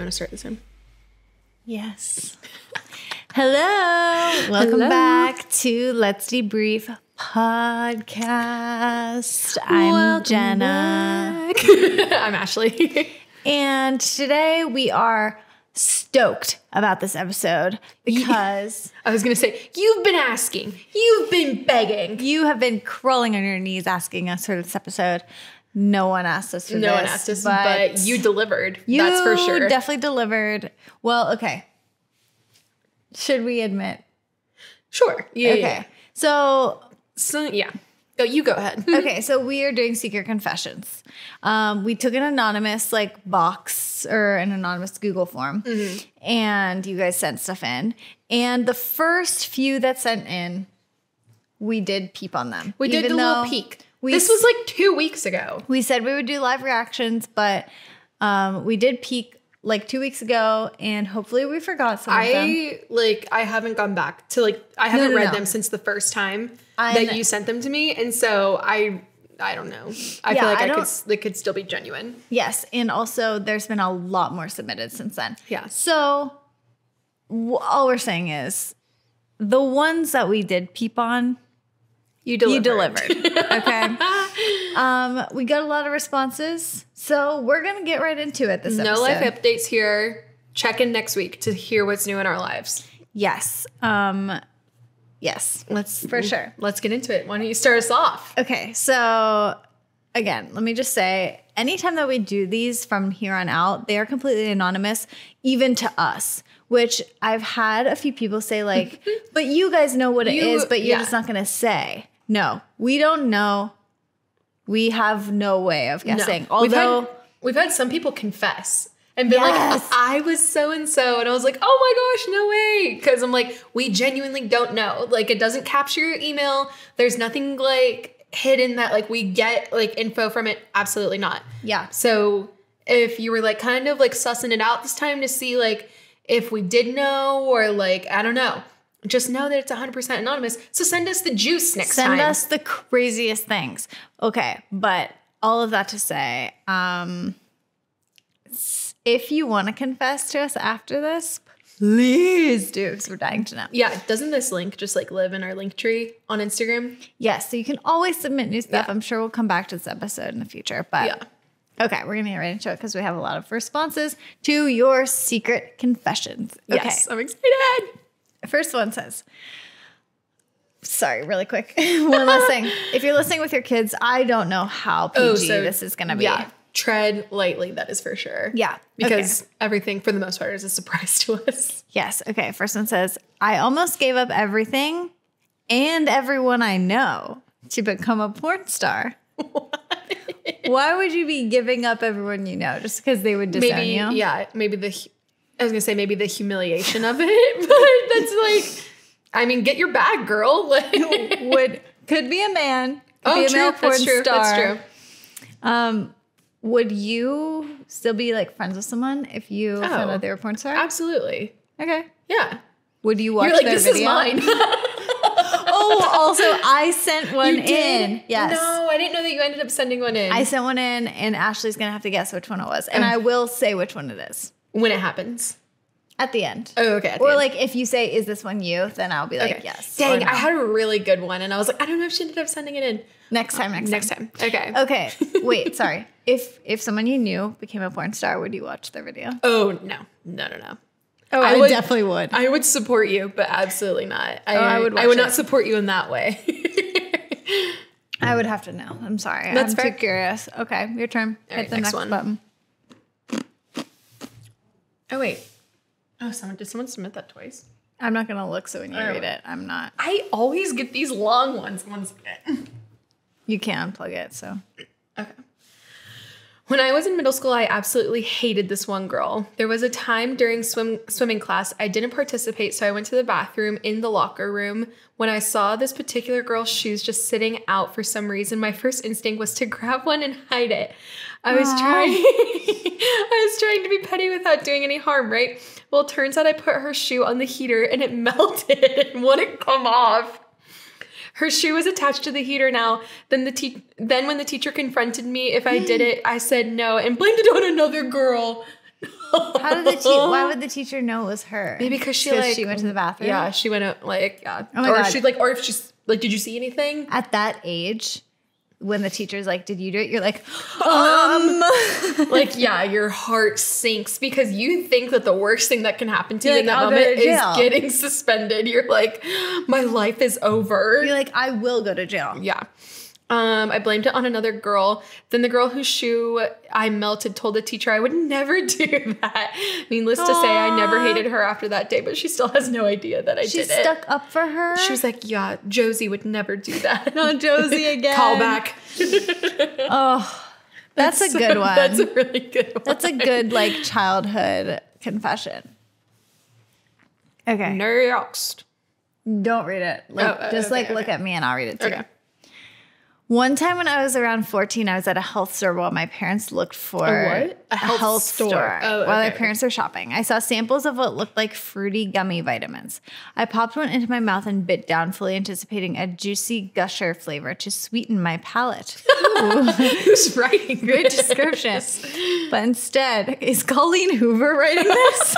You want to start this time? Yes. Hello. Welcome back to Let's Debrief Podcast. I'm Jenna. I'm Ashley. And today we are stoked about this episode because I was going to say, you've been asking. You've been begging. you have been crawling on your knees asking us for this episode. No one asked us for this. No one asked us, but you delivered. That's for sure. You definitely delivered. Well, okay. Should we admit? Sure. Yeah. Okay. Yeah. So Yeah. Oh, you go ahead. okay, so we are doing secret confessions. We took an anonymous box or an anonymous Google form, and you guys sent stuff in. And the first few that sent in, we did peep on them. We did a little peek. This was 2 weeks ago. We said we would do live reactions, but we did peek 2 weeks ago, and hopefully we forgot some of them. I haven't gone back to I haven't read them since the first time that you sent them to me, and so I don't know. I feel like they could still be genuine. Yes, and also there's been a lot more submitted since then. Yeah. So all we're saying is the ones that we did peep on, you delivered. Okay. We got a lot of responses, so we're gonna get right into it this episode. No life updates here. Check in next week to hear what's new in our lives. Yes. Yes. For sure. Let's get into it. Why don't you start us off? Okay, so again, let me just say, anytime that we do these from here on out, they are completely anonymous, even to us, which I've had a few people say but you guys know what it is, but you're just not going to say. No, we don't know. We have no way of guessing. No. Although we've had some people confess and be I was so-and-so. And I was like, oh my gosh, no way. Because I'm we genuinely don't know. It doesn't capture your email. There's nothing hidden that we get info from it. Absolutely not. Yeah. So if you were kind of sussing it out this time to see if we did know or I don't know. Just know that it's 100% anonymous. So send us the juice next time. Send us the craziest things. Okay, but all of that to say, if you want to confess to us after this, please do, because we're dying to know. Yeah, doesn't this link just live in our link tree on Instagram? Yes, so you can always submit new stuff. Yeah. I'm sure we'll come back to this episode in the future. But yeah. Okay, we're going to get right into it because we have a lot of responses to your secret confessions. Okay. Yes, I'm excited. First one says, sorry, really quick. One last thing. If you're listening with your kids, I don't know how PG this is going to be. Yeah, tread lightly, that is for sure. Yeah. Because everything, for the most part, is a surprise to us. Yes. Okay, first one says, I almost gave up everything and everyone I know to become a porn star. Why would you be giving up everyone you know? Just because they would disown you? Yeah, maybe I was going to say maybe the humiliation of it, but that's get your bag, girl. Could be a man. Could be a male porn star. That's true. Would you still be friends with someone if you found out they were a porn star? Absolutely. Okay. Yeah. Would you watch their this video? Is mine. Oh, also, I sent one in. Yes. No, I didn't know that you ended up sending one in. I sent one in, and Ashley's going to have to guess which one it was. And I will say which one it is. When it happens. At the end. Oh, okay. Or if you say, is this one you? Then I'll be yes. Dang, no. I had a really good one. And I was I don't know if she ended up sending it in. Next time. Okay. Okay. Wait, sorry. If someone you knew became a porn star, would you watch their video? Oh, no. Oh, I definitely would. I would support you, but absolutely not. I would not support you in that way. I would have to know. I'm sorry. That's I'm too curious. Okay, your turn. Hit the next button. Oh, wait. Oh, did someone submit that twice? I'm not going to look, so when you read it, I'm not. I always get these long ones. One second. You can unplug it, so. Okay. When I was in middle school, I absolutely hated this one girl. There was a time during swimming class I didn't participate, so I went to the bathroom in the locker room. When I saw this particular girl's shoes just sitting out for some reason, my first instinct was to grab one and hide it. I was trying to be petty without doing any harm, right? Well, it turns out I put her shoe on the heater and it melted and wouldn't come off. Her shoe was attached to the heater now. Then when the teacher confronted me if I did it, I said no and blamed it on another girl. Why would the teacher know it was her? Maybe because she went to the bathroom. Yeah, she went out yeah. Oh my God. Or if she's like, did you see anything? At that age, when the teacher's like, did you do it? You're like, like, yeah, your heart sinks because you think that the worst thing that can happen to you in that I'll moment go to is jail. getting suspended. You're like, my life is over. You're like, I will go to jail. Yeah. I blamed it on another girl. Then the girl whose shoe I melted told the teacher I would never do that. Needless to say, I never hated her after that day, but she still has no idea that I did it. She stuck up for her? She was like, yeah, Josie would never do that. Not Josie again. Call back. Oh, that's a good one. That's a really good one. That's a good, like, childhood confession. Okay. Next. Don't read it. Like, look at me and I'll read it too. Okay. One time when I was around 14, I was at a health store while my parents looked for a what? A health store. Oh, while their parents were shopping. I saw samples of what looked like fruity gummy vitamins. I popped one into my mouth and bit down, fully anticipating a juicy gusher flavor to sweeten my palate. Who's writing Great this? description. But instead, is Colleen Hoover writing this?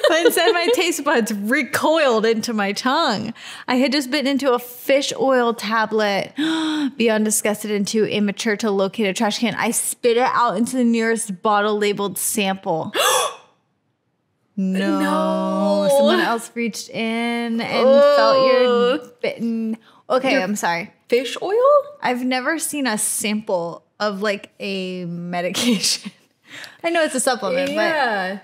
But instead, my taste buds recoiled into my tongue. I had just bitten into a fish oil tablet. Beyond disgusted and too immature to locate a trash can, I spit it out into the nearest bottle labeled sample. No. Someone else reached in and felt your bitten. Okay, I'm sorry. Fish oil? I've never seen a sample of like a medication. I know it's a supplement, but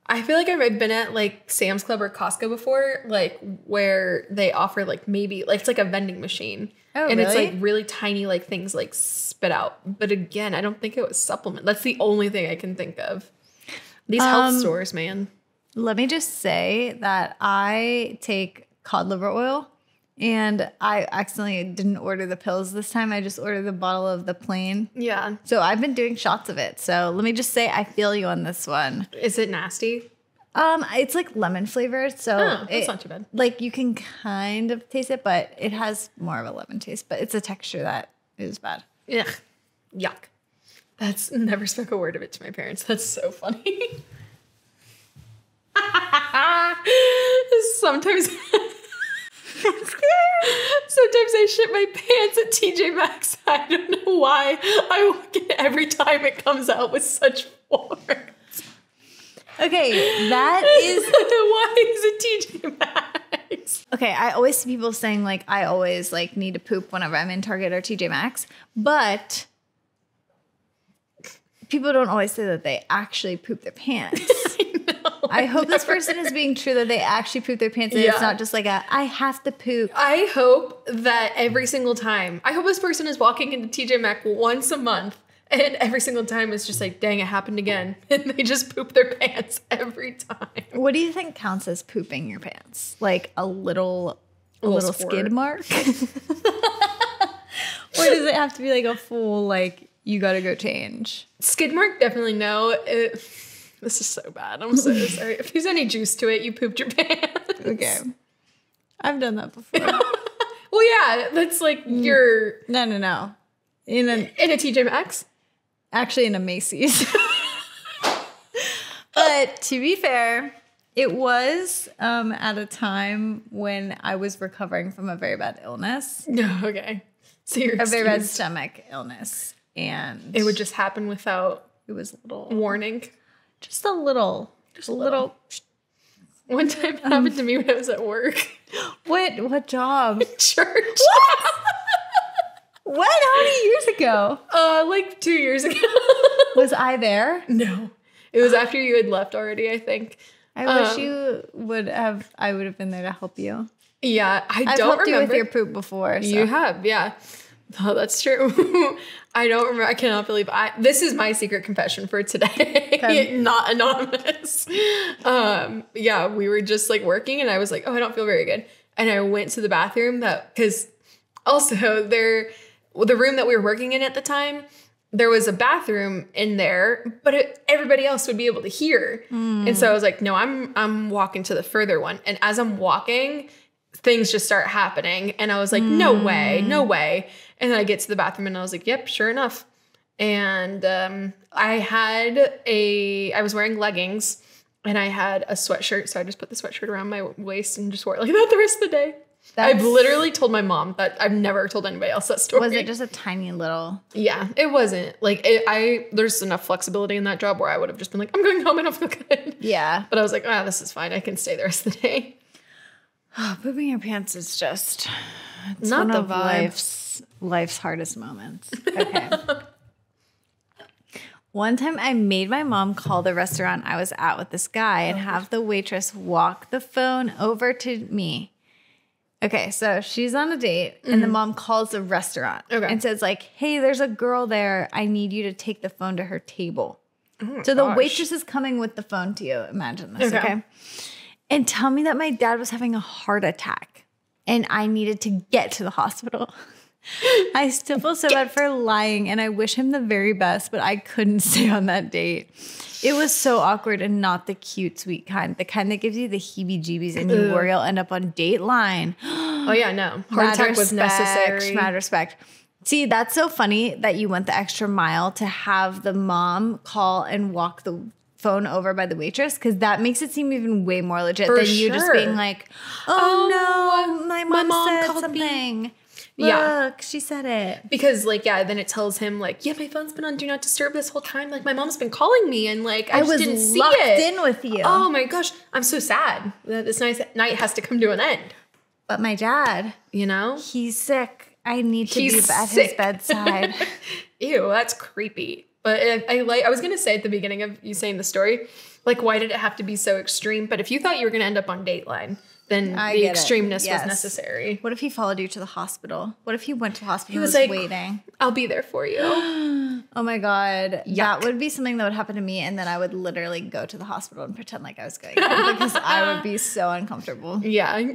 I feel like I've been at like Sam's Club or Costco before, like where they offer like maybe like it's like a vending machine. Oh, and it's really? like really tiny like things like spit out. But again, I don't think it was supplement. That's the only thing I can think of. These health stores, man. let me just say that I take cod liver oil. And I accidentally didn't order the pills this time. I just ordered the bottle of the plain. Yeah. So I've been doing shots of it. So let me just say I feel you on this one. Is it nasty? It's like lemon flavored. So that's not too bad. Like you can kind of taste it, but it has more of a lemon taste. But it's a texture that is bad. Yeah. Yuck. That's never spoke a word of it to my parents. That's so funny. Sometimes I shit my pants at TJ Maxx. I don't know why. I walk in every time it comes out with such force. Okay, that is... Why is it TJ Maxx? Okay, I always see people saying, like, I always, like, need to poop whenever I'm in Target or TJ Maxx. But people don't always say that they actually poop their pants. I hope this person is being true that they actually poop their pants and it's not just like I have to poop. I hope that every single time, I hope this person is walking into TJ Maxx once a month and every single time it's just like, dang, it happened again. And they just poop their pants every time. What do you think counts as pooping your pants? Like a little skid mark? Or does it have to be like a full, like, you gotta go change? Skid mark, definitely no. This is so bad. I'm so sorry. If there's any juice to it, you pooped your pants. Okay. I've done that before. Well, yeah, that's like your... No. In a TJ Maxx? Actually in a Macy's. But to be fair, it was at a time when I was recovering from a very bad illness. No, okay. So you're a very bad stomach illness. And it would just happen without... It was a little... warning. Just a little. One time it happened to me when I was at work. What job? Church. What? How many years ago? Like 2 years ago. Was I there? No. It was after you had left already, I think. I wish you would have. I would have been there to help you. Yeah, I've don't helped remember. you with your poop before. So. You have, yeah. Oh, that's true. I don't remember. I cannot believe this is my secret confession for today. Okay. Not anonymous. Yeah, we were just like working and I was like, oh, I don't feel very good. And I went to the bathroom because also the room that we were working in at the time, there was a bathroom in there, but everybody else would be able to hear. And so I was like, no, I'm walking to the further one. And as I'm walking, things just start happening. And I was like, no way. And then I get to the bathroom and I was like, yep, sure enough. And I was wearing leggings and I had a sweatshirt. So I just put the sweatshirt around my waist and just wore it like that the rest of the day. I've literally told my mom that. I've never told anybody else that story. Was it just a tiny little? Yeah, it wasn't. Like, there's enough flexibility in that job where I would have just been like, I'm going home and I feel good. Yeah. But I was like, this is fine. I can stay the rest of the day. Pooping your pants is just... It's not one the of vibe. life's hardest moments. Okay. One time I made my mom call the restaurant I was at with this guy and have the waitress walk the phone over to me. Okay, so she's on a date and the mom calls the restaurant and says like, hey, there's a girl there. I need you to take the phone to her table. So the waitress is coming with the phone to you. Imagine this, okay? And tell me that my dad was having a heart attack and I needed to get to the hospital. I still feel so bad for lying and I wish him the very best, but I couldn't stay on that date. It was so awkward and not the cute, sweet kind. The kind that gives you the heebie-jeebies and you worry you'll end up on Dateline. Oh, yeah, no. Heart attack was necessary. Mad respect. See, that's so funny that you went the extra mile to have the mom call and walk the phone over by the waitress, because that makes it seem even way more legit than you just being like, oh no, my mom said something. Look, she said it. Because, like, then it tells him, like, my phone's been on Do Not Disturb this whole time. Like, my mom's been calling me, and, like, I just didn't see it. I was locked in with you. Oh, my gosh. I'm so sad that this nice night has to come to an end. But my dad, he's sick. I need to be at his bedside. Ew, that's creepy. But I was going to say at the beginning of you saying the story, like, why did it have to be so extreme? But if you thought you were going to end up on Dateline, then the extremeness was necessary. What if he followed you to the hospital? What if he went to the hospital and was like, waiting? I'll be there for you. Oh my God. Yuck. That would be something that would happen to me. And then I would literally go to the hospital and pretend like I was going there because I would be so uncomfortable. Yeah.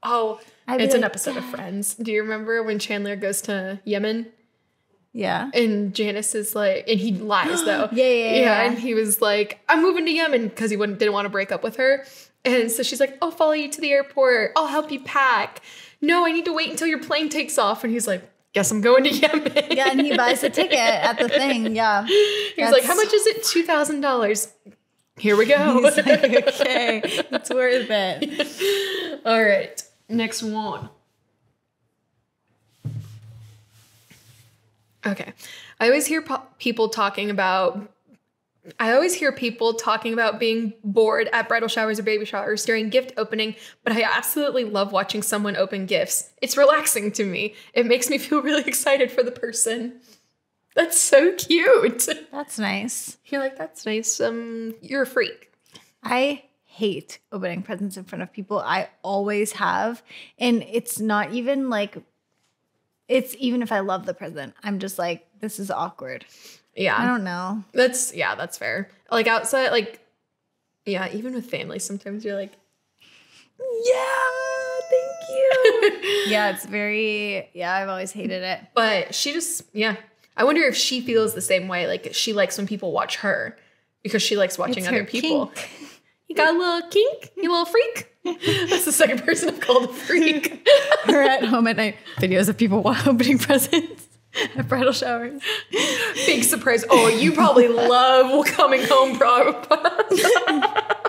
Oh, it's an episode of Friends. Do you remember when Chandler goes to Yemen? Yeah. And Janice is like, and he lies though. Yeah. And he was like, I'm moving to Yemen because he didn't want to break up with her. And so she's like, I'll follow you to the airport. I'll help you pack. No, I need to wait until your plane takes off. And he's like, guess I'm going to Yemen. Yeah, and he buys a ticket at the thing. Yeah. He's like, how much is it? $2,000. Here we go. He's like, okay, it's worth it. All right. Next one. Okay. I always hear people talking about being bored at bridal showers or baby showers during gift opening, but I absolutely love watching someone open gifts. It's relaxing to me. It makes me feel really excited for the person. That's so cute. That's nice. You're like, that's nice. You're a freak. I hate opening presents in front of people. I always have. And it's not even like, it's even if I love the present, I'm just like, this is awkward. Yeah. I don't know. That's fair. Like outside, like, yeah, even with family, sometimes you're like, yeah, thank you. Yeah, it's very, I've always hated it. But she just, I wonder if she feels the same way. Like she likes when people watch her because she likes watching other people. Kink. You got a little kink? You little freak? That's the second person I've called a freak. Or at home at night, videos of people opening presents at bridal showers. Big surprise. Oh, you probably love coming home. What?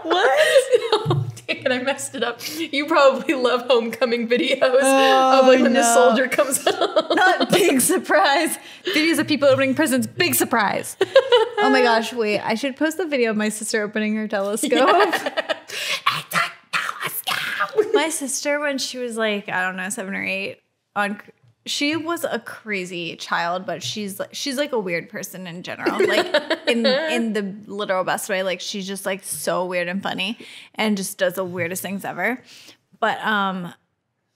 Oh, dang it, I messed it up. You probably love homecoming videos of like when the soldier comes home. Not big surprise. Videos of people opening presents. Big surprise. Oh my gosh, wait. I should post the video of my sister opening her telescope. Yeah. My sister, when she was like, I don't know, 7 or 8, she was a crazy child, but she's like a weird person in general, like in the literal best way. Like she's just like so weird and funny and just does the weirdest things ever. But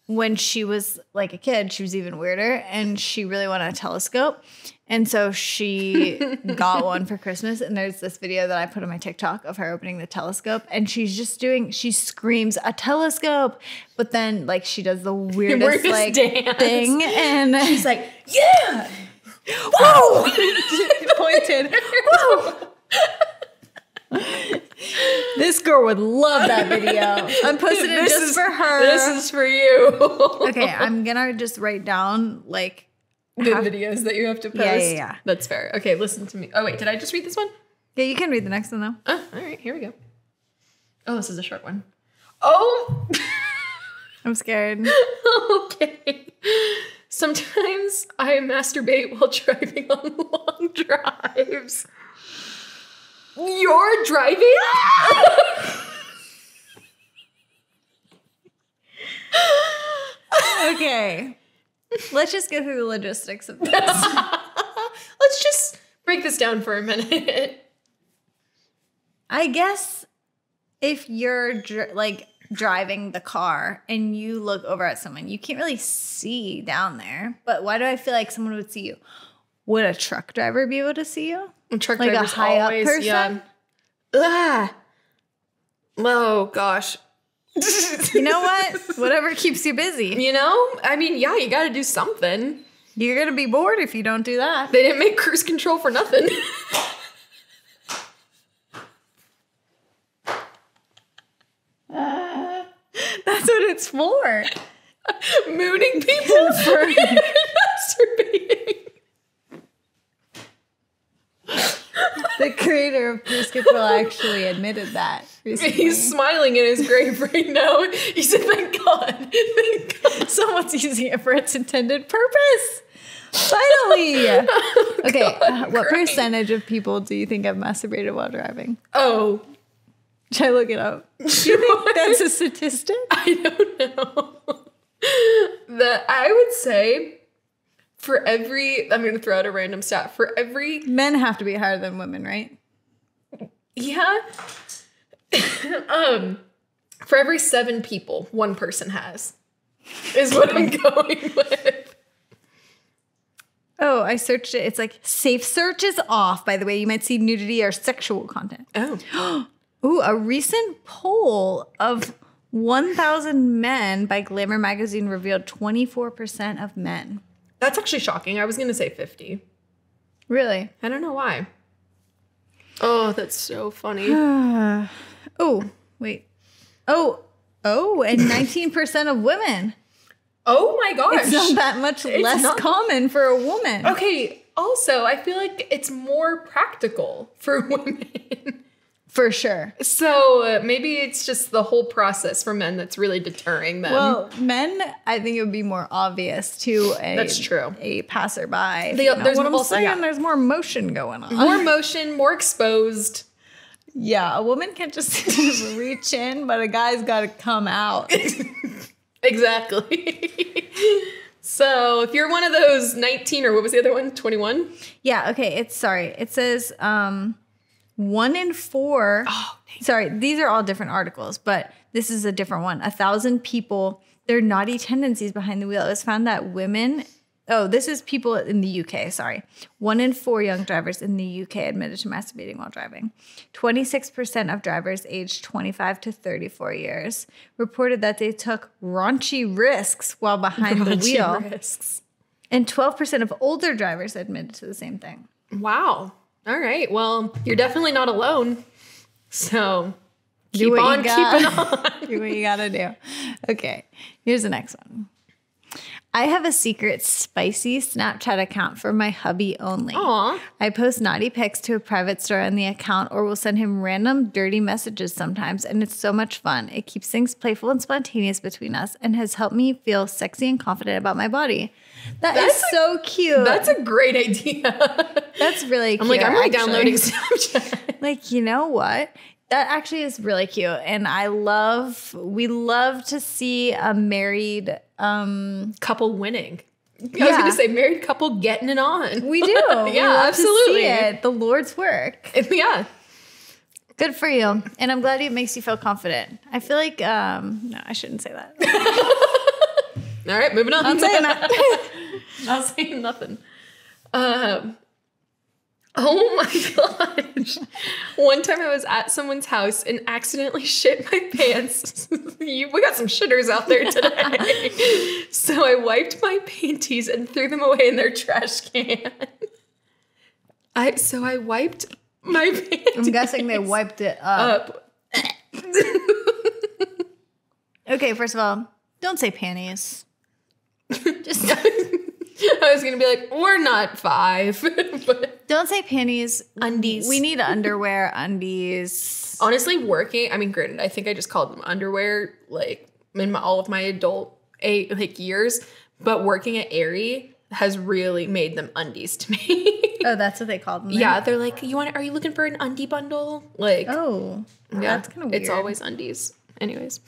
when she was like a kid, she was even weirder and she really wanted a telescope. And so she got one for Christmas. And there's this video that I put on my TikTok of her opening the telescope. And she screams, a telescope. But then like she does the weirdest like dance thing. And she's like, yeah. Whoa. Pointed. Whoa. This girl would love that video. I'm posting it just for her. This is for you. Okay, I'm gonna just write down like Good videos that you have to post. Yeah. That's fair. Okay, listen to me. Oh, wait, did I just read this one? Yeah, you can read the next one, though. Oh, all right, here we go. Oh, this is a short one. Oh! I'm scared. Okay. Sometimes I masturbate while driving on long drives. You're driving? Okay. Let's just go through the logistics of this. Let's just break this down for a minute. I guess if you're driving the car and you look over at someone, you can't really see down there. But why do I feel like someone would see you? Would a truck driver be able to see you? A truck like driver's a high always, up person? Yeah. Ah. Oh, gosh. You know what? Whatever keeps you busy. You know? I mean, yeah, you got to do something. You're going to be bored if you don't do that. They didn't make cruise control for nothing. That's what it's for. Mooning people for masturbating. The creator of Cruise Control actually admitted that recently. He's smiling in his grave right now. He said, thank God. Thank God. Someone's using it for its intended purpose. Finally. Okay, what percentage of people do you think have masturbated while driving? Oh. Should I look it up? Do you think that's a statistic? I don't know. I would say for every, I'm going to throw out a random stat. For every, Men have to be higher than women, right? yeah. For every 7 people, 1 person has, is what I'm going with. Oh, I searched it. It's like safe search is off. By the way, you might see nudity or sexual content. Oh. Ooh, a recent poll of 1,000 men by Glamour magazine revealed 24% of men. That's actually shocking. I was going to say 50. Really? I don't know why. Oh, that's so funny. Oh, wait. Oh, and 19% of women. Oh my gosh. It's not that much less common for a woman. Okay. Also, I feel like it's more practical for women. For sure. So maybe it's just the whole process for men that's really deterring them. Well, men, I think it would be more obvious to that's true. A passerby. There's what I'm also, saying? yeah. There's more motion going on. More motion, more exposed. Yeah, a woman can't just reach in, but a guy's got to come out. Exactly. So if you're one of those 19 or what was the other one? 21? Yeah, okay. It says 1 in 4. Oh, sorry, these are all different articles, but this is a different one. 1,000 people, their naughty tendencies behind the wheel. It was found that women, this is people in the UK, sorry. 1 in 4 young drivers in the UK admitted to masturbating while driving. 26% of drivers aged 25 to 34 years reported that they took raunchy risks while behind the wheel. Risks. And 12% of older drivers admitted to the same thing. Wow. All right. Well, you're definitely not alone. So keep on keeping on. Do what you gotta do. Okay, here's the next one. I have a secret spicy Snapchat account for my hubby only. Aw. I post naughty pics to a private story on the account or will send him random dirty messages sometimes, and it's so much fun. It keeps things playful and spontaneous between us and has helped me feel sexy and confident about my body. That's so cute. That's a great idea. That's really cute. I'm like, I'm really actually. downloading Snapchat. Like, you know what? That actually is really cute. And we love to see a married couple winning. I was going to say married couple getting it on. We do. Yeah, we love absolutely. To see it. The Lord's work. Yeah. Good for you. And I'm glad it makes you feel confident. I feel like, no, I shouldn't say that. All right, moving on. I'm saying that. Not saying nothing. Oh my gosh. One time I was at someone's house and accidentally shit my pants. We got some shitters out there today. So I wiped my panties and threw them away in their trash can. I wiped my panties. I'm guessing they wiped it up. Okay, first of all, don't say panties. Just I I was going to be like, we're not 5. But Don't say panties. undies. We need underwear, undies. Honestly, working, I mean, granted, I think I just called them underwear, like, in all of my adult, years. But working at Aerie has really made them undies to me. Oh, that's what they called them there? Yeah, they're like, are you looking for an undie bundle? Like, Oh, yeah, that's kind of weird. It's always undies. Anyways.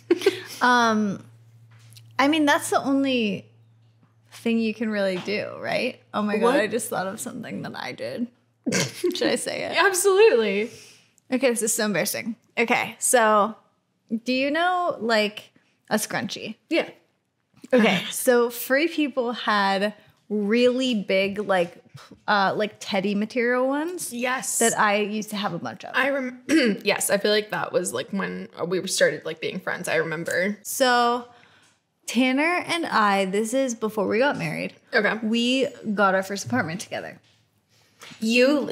I mean, that's the only thing you can really do, right? Oh my God, I just thought of something that I did. Should I say it? Absolutely. Okay, this is so embarrassing. Okay, so do you know, like, a scrunchie? Yeah. Okay, so Free People had really big, like teddy material ones. Yes. That I used to have a bunch of. Yes, I feel like that was like when we started like being friends. I remember. So Tanner and I, this is before we got married. Okay. We got our first apartment together. You.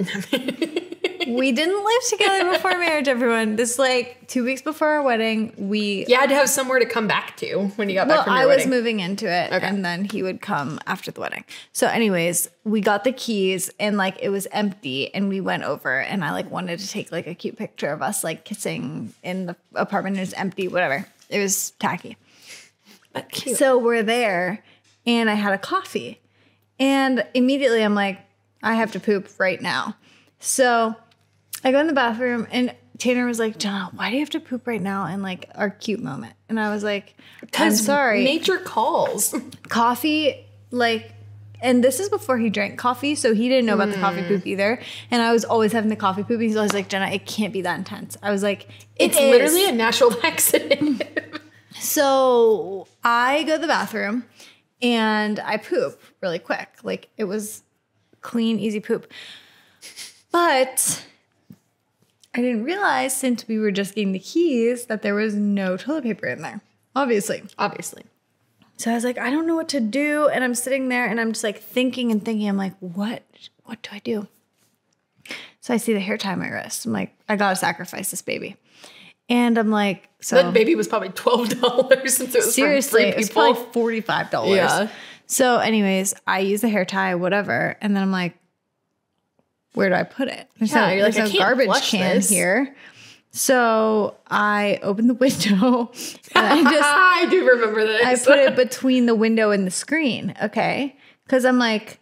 We didn't live together before marriage, everyone. This like 2 weeks before our wedding, You had to have somewhere to come back to when you got back from your I wedding. was moving into it, and then he would come after the wedding. So anyways, we got the keys and like it was empty, and we went over, and I like wanted to take like a cute picture of us like kissing in the apartment. It was empty, whatever. It was tacky. But cute. So we're there, and I had a coffee, and immediately I'm like, I have to poop right now. So I go in the bathroom, and Tanner was like, Jenna, why do you have to poop right now in like our cute moment? And I was like, I'm sorry. Nature calls. Coffee, like, and this is before he drank coffee, so he didn't know about the coffee poop either. And I was always having the coffee poop. He's always like, Jenna, it can't be that intense. I was like, It's literally a natural laxative. So I go to the bathroom and I poop really quick. Like it was clean, easy poop. But I didn't realize since we were just getting the keys that there was no toilet paper in there. Obviously. So I was like, I don't know what to do. And I'm sitting there and I'm just like thinking. I'm like, what do I do? So I see the hair tie on my wrist. I'm like, I gotta sacrifice this baby. And I'm like, so that baby was probably $12 since it was seriously, from Free it's People. probably $45. Yeah. So anyways, I use the hair tie, whatever. And then I'm like, where do I put it? There's Yeah, you're like, there's I no can't garbage flush can this. here. So I opened the window and I do remember this. I put it between the window and the screen. Okay. Cause I'm like,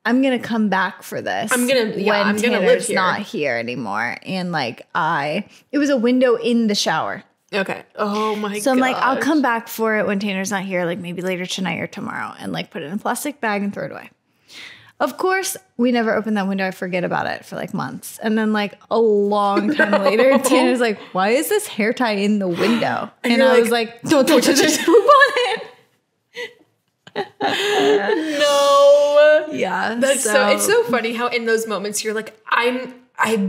I'm going to come back for this. I'm gonna Tanner's live here. not here anymore. And like it was a window in the shower. Okay. Oh my god. So I'm like, I'll come back for it when Tanner's not here, like maybe later tonight or tomorrow, and like put it in a plastic bag and throw it away. Of course, we never opened that window. I forget about it for like months. And then like a long time later, Tanner's like, why is this hair tie in the window? And I was like, don't touch it. Just poop on it. No. Yeah. That's so it's so funny how in those moments you're like, I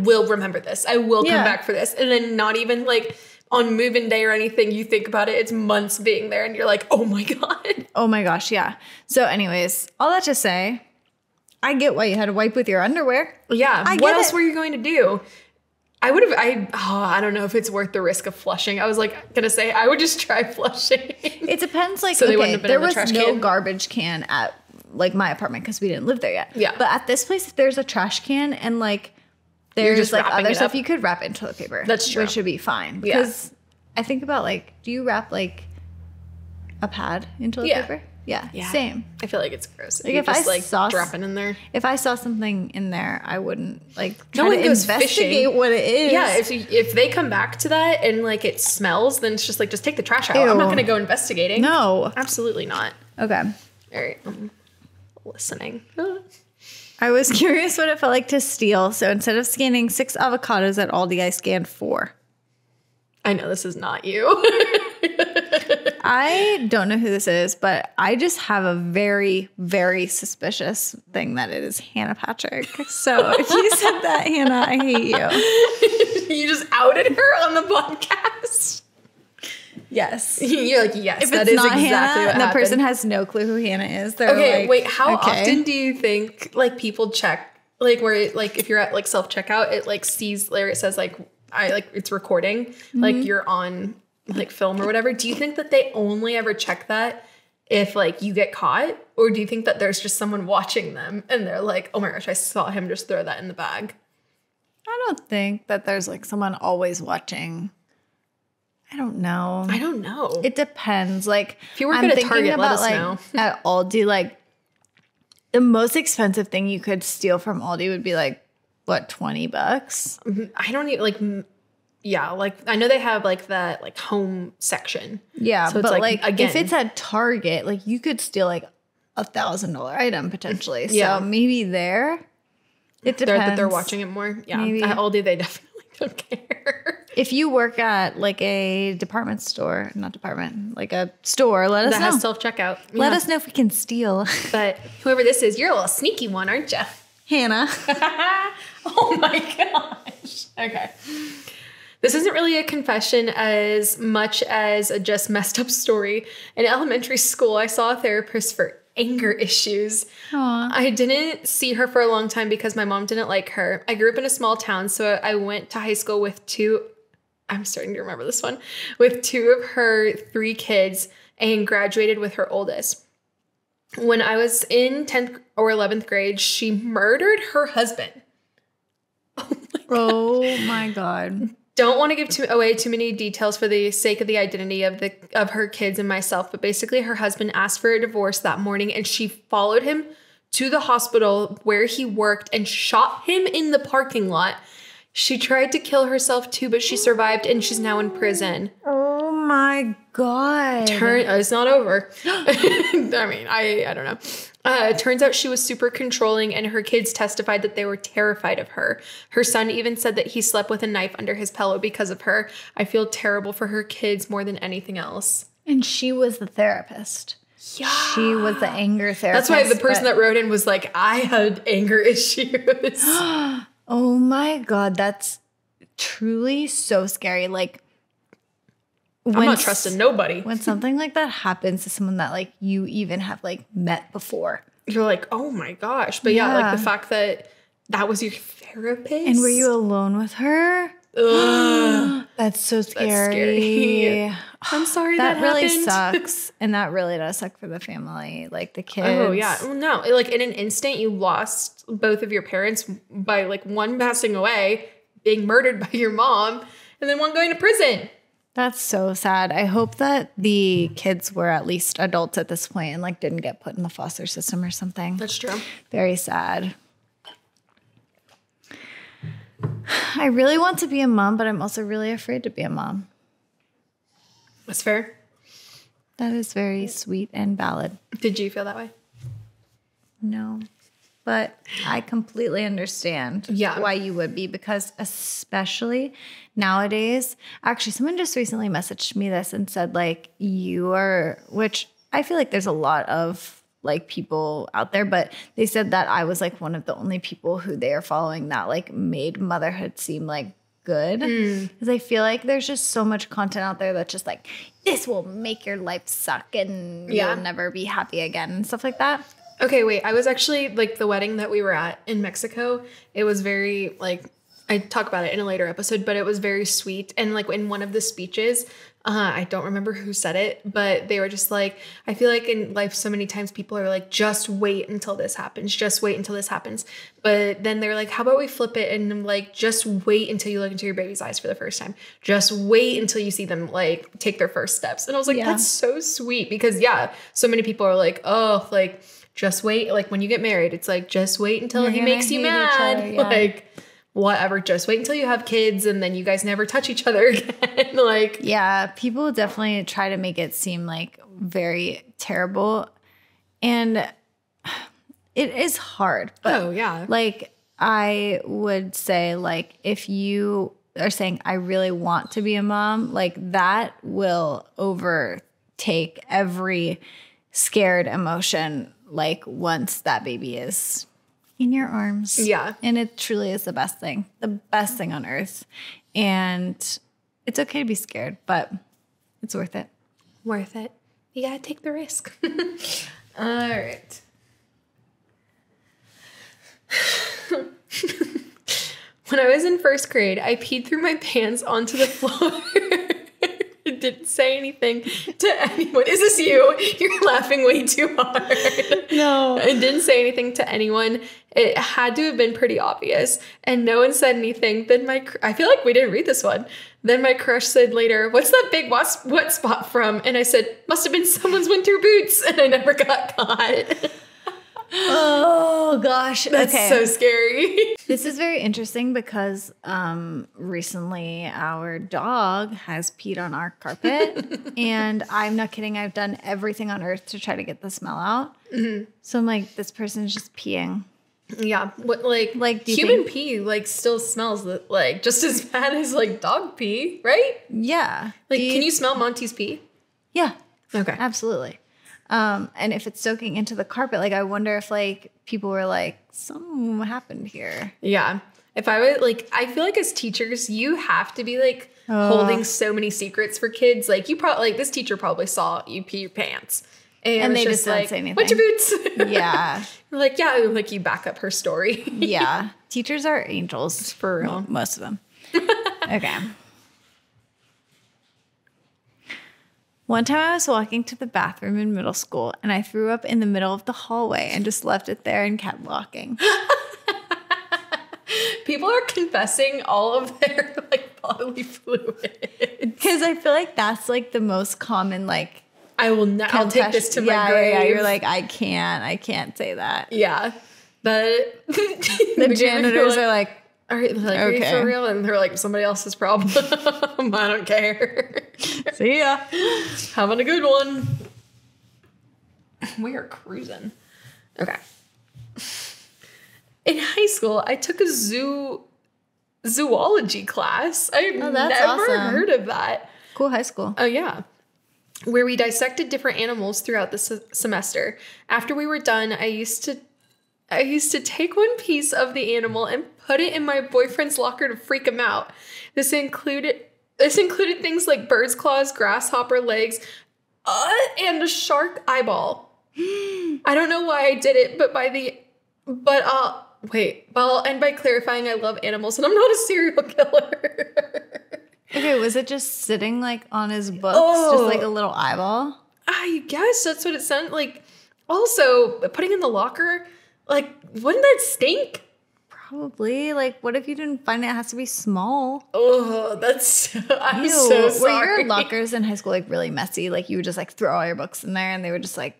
will remember this. I will come back for this. And then not even like on move-in day or anything, you think about it, it's months being there and you're like, oh my God. Oh my gosh, yeah. So anyways, all that to say, I get why you had to wipe with your underwear. Yeah. I What get else it. were you going to do? I don't know if it's worth the risk of flushing. I was like gonna say I would just try flushing. It depends. Like, So they okay, wouldn't have been there in the was trash no can? garbage can at like my apartment because we didn't live there yet. Yeah. But at this place, there's a trash can and like there's just like wrapping other it stuff up. you could wrap in toilet paper. That's true. Which should be fine. Yeah. Because I think about like, do you wrap like a pad in toilet Yeah. paper? Yeah. Yeah. Same. I feel like it's gross. Like, You if I just like saw drop it in there. If I saw something in there, I wouldn't like No try one to goes investigate fishing. what it is. Yeah, if they come back to that and like it smells, then it's just like just take the trash out. I'm not Ew. gonna go investigating. No. Absolutely not. Okay. All right, I'm listening. I was curious what it felt like to steal. So instead of scanning 6 avocados at Aldi, I scanned 4. I know this is not you. I don't know who this is, but I just have a very, very suspicious thing that it is Hannah Patrick. So if you said that, Hannah, I hate you. You just outed her on the podcast. Yes. You're like, yes, If that it's is not exactly Hannah, what and the happened. person has no clue who Hannah is. They're Okay, like, wait. How okay. often do you think like people check like where it, like if you're at like self checkout, it like sees there it says like it's recording, like you're on like film or whatever. Do you think that they only ever check that if like you get caught, or do you think that there's just someone watching them and they're like, oh my gosh, I saw him just throw that in the bag? I don't think that there's like someone always watching. I don't know. It depends. Like, if you work at a Target, let us know. At Aldi, like the most expensive thing you could steal from Aldi would be like, what, $20? I don't even like. Yeah, like I know they have like that like home section. Yeah, so it's but like again, if it's at Target, like you could steal like $1,000 item potentially. Yeah. So maybe there. It depends. They're watching it more. Yeah, Maybe. At Aldi they definitely don't care. If you work at like a department store, not department, like a store, let us know. That has self-checkout. Let us know if we can steal. But whoever this is, you're a little sneaky one, aren't you? Hannah. Oh my gosh. Okay. This isn't really a confession as much as a just messed up story. In elementary school, I saw a therapist for anger issues. Aww. I didn't see her for a long time because my mom didn't like her. I grew up in a small town, so I went to high school with I'm starting to remember this one, with 2 of her 3 kids and graduated with her oldest. When I was in 10th or 11th grade, she murdered her husband. Oh my God. Don't want to give away too many details for the sake of the identity of her kids and myself, but basically her husband asked for a divorce that morning and she followed him to the hospital where he worked and shot him in the parking lot. She tried to kill herself too, but she survived and she's now in prison. Oh my God. It's not over. I mean, I don't know. It turns out she was super controlling and her kids testified that they were terrified of her. Her son even said that he slept with a knife under his pillow because of her. I feel terrible for her kids more than anything else. And she was the therapist. Yeah. She was the anger therapist. That's why the person that wrote in was like, I had anger issues. Oh my God. That's truly so scary. Like, I'm not trusting nobody. When something like that happens to someone that like you even have like met before, you're like, oh my gosh. But yeah, like the fact that was your therapist. And were you alone with her? Ugh. That's so scary. That's scary. I'm sorry that really happened. sucks. And that really does suck for the family, like the kids. Oh yeah. Well, no, like in an instant you lost both of your parents by like one passing away, being murdered by your mom, and then one going to prison. That's so sad. I hope that the kids were at least adults at this point and like didn't get put in the foster system or something. That's true. Very sad. I really want to be a mom, but I'm also really afraid to be a mom. That's fair. That is very sweet and valid. Did you feel that way? No. But I completely understand why you would be, because especially nowadays, actually someone just recently messaged me this and said like which I feel like there's a lot of like people out there, but they said that I was like one of the only people who they are following that like made motherhood seem like good. Because I feel like there's just so much content out there that's just like, this will make your life suck and you'll never be happy again and stuff like that. Okay, wait. I was actually, like, the wedding that we were at in Mexico, it was very, like, I talk about it in a later episode, but it was very sweet. And, like, in one of the speeches, I don't remember who said it, but they were just like, I feel like in life so many times people are like, just wait until this happens. Just wait until this happens. But then they're like, how about we flip it and, like, just wait until you look into your baby's eyes for the first time. Just wait until you see them, like, take their first steps. And I was like, that's so sweet. Because, so many people are like, oh, like, just wait. Like when you get married, it's like, just wait until he makes you mad. Like whatever. Just wait until you have kids and then you guys never touch each other again. Like, yeah, people definitely try to make it seem like very terrible. And it is hard. But like I would say like, if you are saying, I really want to be a mom, like that will overtake every scared emotion. Like once that baby is in your arms. Yeah. And it truly is the best thing on earth. And it's okay to be scared, but it's worth it. Worth it. You gotta take the risk. All right. When I was in first grade, I peed through my pants onto the floor. didn't say anything to anyone. Is this you? You're laughing way too hard. No. I didn't say anything to anyone. It had to have been pretty obvious. And no one said anything. Then I feel like we didn't read this one. Then my crush said later, "What's that big wet spot from?" And I said, "Must have been someone's winter boots." And I never got caught. Oh gosh. That's so scary. This is very interesting because recently our dog has peed on our carpet. And I'm not kidding. I've done everything on earth to try to get the smell out. Mm-hmm. So I'm like, this person's just peeing. Yeah, what like do you human think- pee like still smells like just as bad as like dog pee, right? Yeah. Like, can you smell Monty's pee? Yeah. Okay. Absolutely. And if it's soaking into the carpet, like I wonder if like people were like, something happened here. Yeah. If I would like, I feel like as teachers, you have to be like holding so many secrets for kids. Like you probably like this teacher probably saw you pee your pants. And they just don't like, say anything. "What's your boots?" Yeah. Like, yeah, like you back up her story. Yeah. Teachers are angels. For real. Most of them. Okay. One time I was walking to the bathroom in middle school and I threw up in the middle of the hallway and just left it there and kept walking. People are confessing all of their like bodily fluid. Because I feel like that's like the most common like I'll take this to my grave. Yeah, you're like, I can't say that. Yeah. But The janitors are like, are you okay. for real? And they're like, somebody else's problem. I don't care. see ya. Having a good one. We are cruising. Okay. In high school, I took a zoology class. I've Oh, that's never awesome. heard of that. Cool high school. Oh, yeah. Where we dissected different animals throughout the semester. After we were done, I used to take one piece of the animal and put it in my boyfriend's locker to freak him out. This included things like bird's claws, grasshopper legs, and a shark eyeball. I don't know why I did it, but I'll end by clarifying I love animals and I'm not a serial killer. Okay, was it just sitting like on his books, Oh. just like a little eyeball? I guess that's what it sounded like. Also, putting in the locker, like, wouldn't that stink? Probably. Like, what if you didn't find it? It has to be small. Oh, I'm Ew. so sorry. Were your lockers in high school like really messy? Like you would just like throw all your books in there and they would just like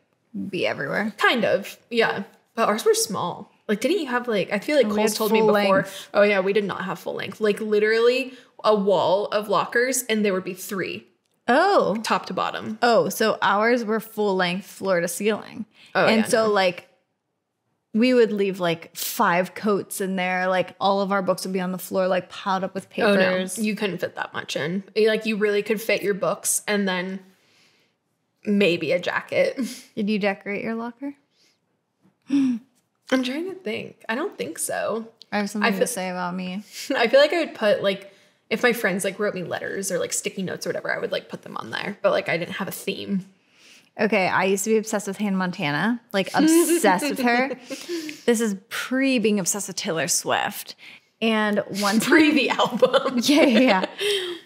be everywhere. Kind of, yeah. But ours were small. Like, didn't you have like, I feel like We Cole's had told me full before. length. Oh, yeah, we did not have full length. Like, literally a wall of lockers, and there would be 3, Oh. top to bottom. Oh, so ours were full length floor to ceiling. Oh, and yeah, so no. like we would leave like 5 coats in there. Like all of our books would be on the floor, like piled up with Oh, no. papers. You couldn't fit that much in. Like, you really could fit your books and then maybe a jacket. Did you decorate your locker? I'm trying to think. I don't think so. I have something feel- to say about me. I feel like I would put like, if my friends like wrote me letters or like sticky notes or whatever, I would like put them on there. But like I didn't have a theme. Okay, I used to be obsessed with Hannah Montana, like obsessed with her. This is pre being obsessed with Taylor Swift. And one time, Pre the album. yeah.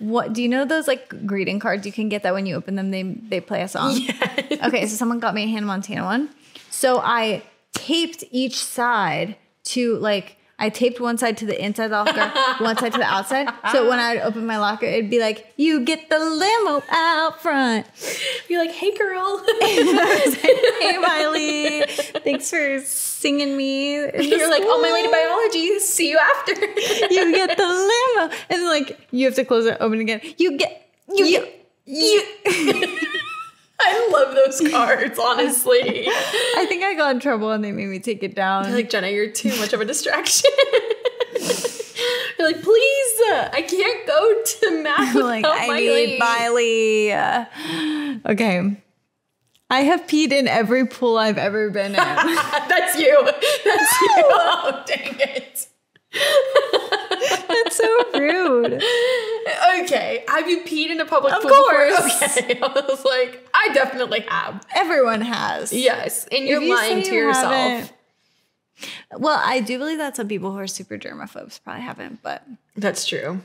What do you know those like greeting cards you can get that when you open them they play a song? Yes. Okay, so someone got me a Hannah Montana one. So I taped each side to like I taped one side to the inside of the locker, one side to the outside. So when I would open my locker, it'd be like, "You get the limo out front." Be like, "Hey girl." Hey Miley, thanks for singing me. You're like, "On my way to biology. See you after." You get the limo, and like you have to close it, open again. You get. I love those cards, honestly. I think I got in trouble and they made me take it down. You're like, "Jenna, you're too much of a distraction." You're like, "Please, I can't go to math without like I need Miley. Okay. I have peed in every pool I've ever been in. That's you. That's you. Oh, dang it. That's so rude. Okay. Have you peed in a public Of pool course. before? Okay. I was like, I definitely have. Everyone has. Yes. And you're If you lying say to you yourself. haven't- Well, I do believe that some people who are super germaphobes probably haven't, but That's true.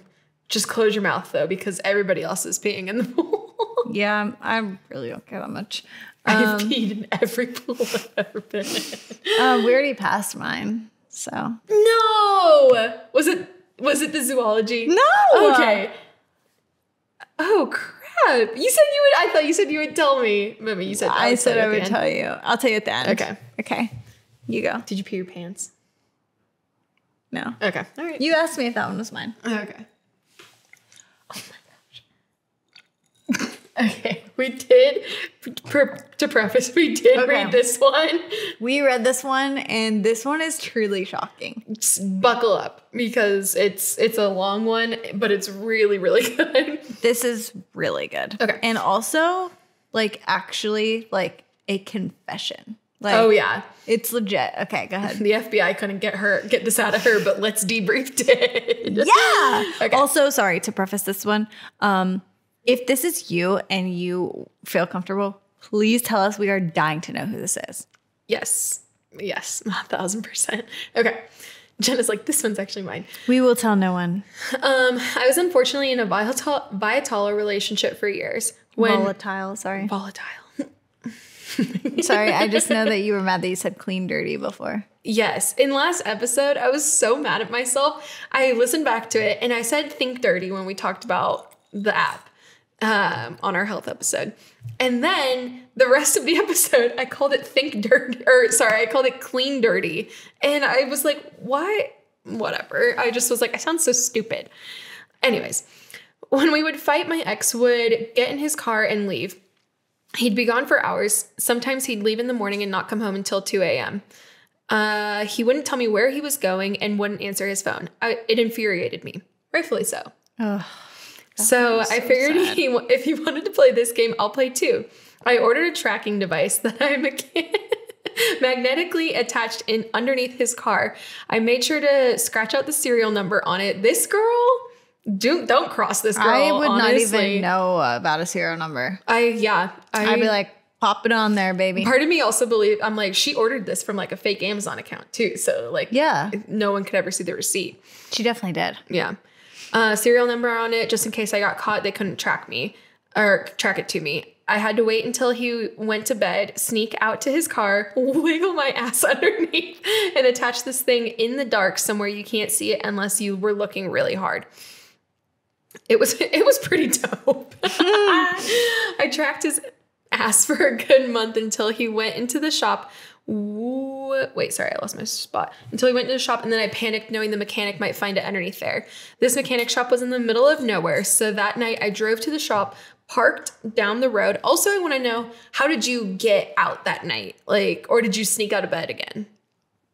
Just close your mouth though, because everybody else is peeing in the pool. Yeah, I really don't care that much. I've peed in every pool I've ever been in. We already passed mine, so. No! Was it the zoology? No! Okay. Oh, crap. You said you would, I thought you said you would tell me. Maybe you said I said I would end. tell you. I'll tell you at the end. Okay. Okay. You go. Did you pee your pants? No. Okay. All right. You asked me if that one was mine. Okay. Oh my gosh. Okay. We did, to preface, we did read this one. We read this one, and this one is truly shocking. Just buckle up because it's a long one, but it's really, really good. This is really good. Okay. And also, like, actually, like, a confession. Like, Oh, yeah. it's legit. Okay, go ahead. The FBI couldn't get this out of her, but let's debrief it. Yeah. Okay. Also, sorry to preface this one. If this is you and you feel comfortable, please tell us. We are dying to know who this is. Yes. 1,000%. Okay. Jenna's like, this one's actually mine. We will tell no one. I was unfortunately in a volatile relationship for years. Volatile, sorry. Volatile. Sorry, I just know that you were mad that you said clean dirty before. Yes. In last episode, I was so mad at myself. I listened back to it and I said think dirty when we talked about the app on our health episode. And then the rest of the episode, I called it I called it clean dirty. And I was like, why? Whatever. I just was like, I sound so stupid. Anyways, when we would fight, my ex would get in his car and leave. He'd be gone for hours. Sometimes he'd leave in the morning and not come home until 2 a.m. He wouldn't tell me where he was going and wouldn't answer his phone. It infuriated me. Rightfully so. Ugh, so I figured if he wanted to play this game, I'll play too. I ordered a tracking device that I magnetically attached in underneath his car. I made sure to scratch out the serial number on it. This girl... Don't cross this girl. I would honestly. not even know about a serial number. I'd be like, pop it on there, baby. Part of me also I'm like, she ordered this from like a fake Amazon account too. So like, yeah, no one could ever see the receipt. She definitely did. Yeah. Serial number on it, just in case I got caught, they couldn't track it to me. I had to wait until he went to bed, sneak out to his car, wiggle my ass underneath, and attach this thing in the dark somewhere you can't see it unless you were looking really hard. It was pretty dope. I tracked his ass for a good month until he went into the shop. Wait, sorry, I lost my spot. Until he went into the shop, and then I panicked knowing the mechanic might find it underneath there. This mechanic shop was in the middle of nowhere, so that night I drove to the shop, parked down the road. Also, I want to know, how did you get out that night? Like, or did you sneak out of bed again?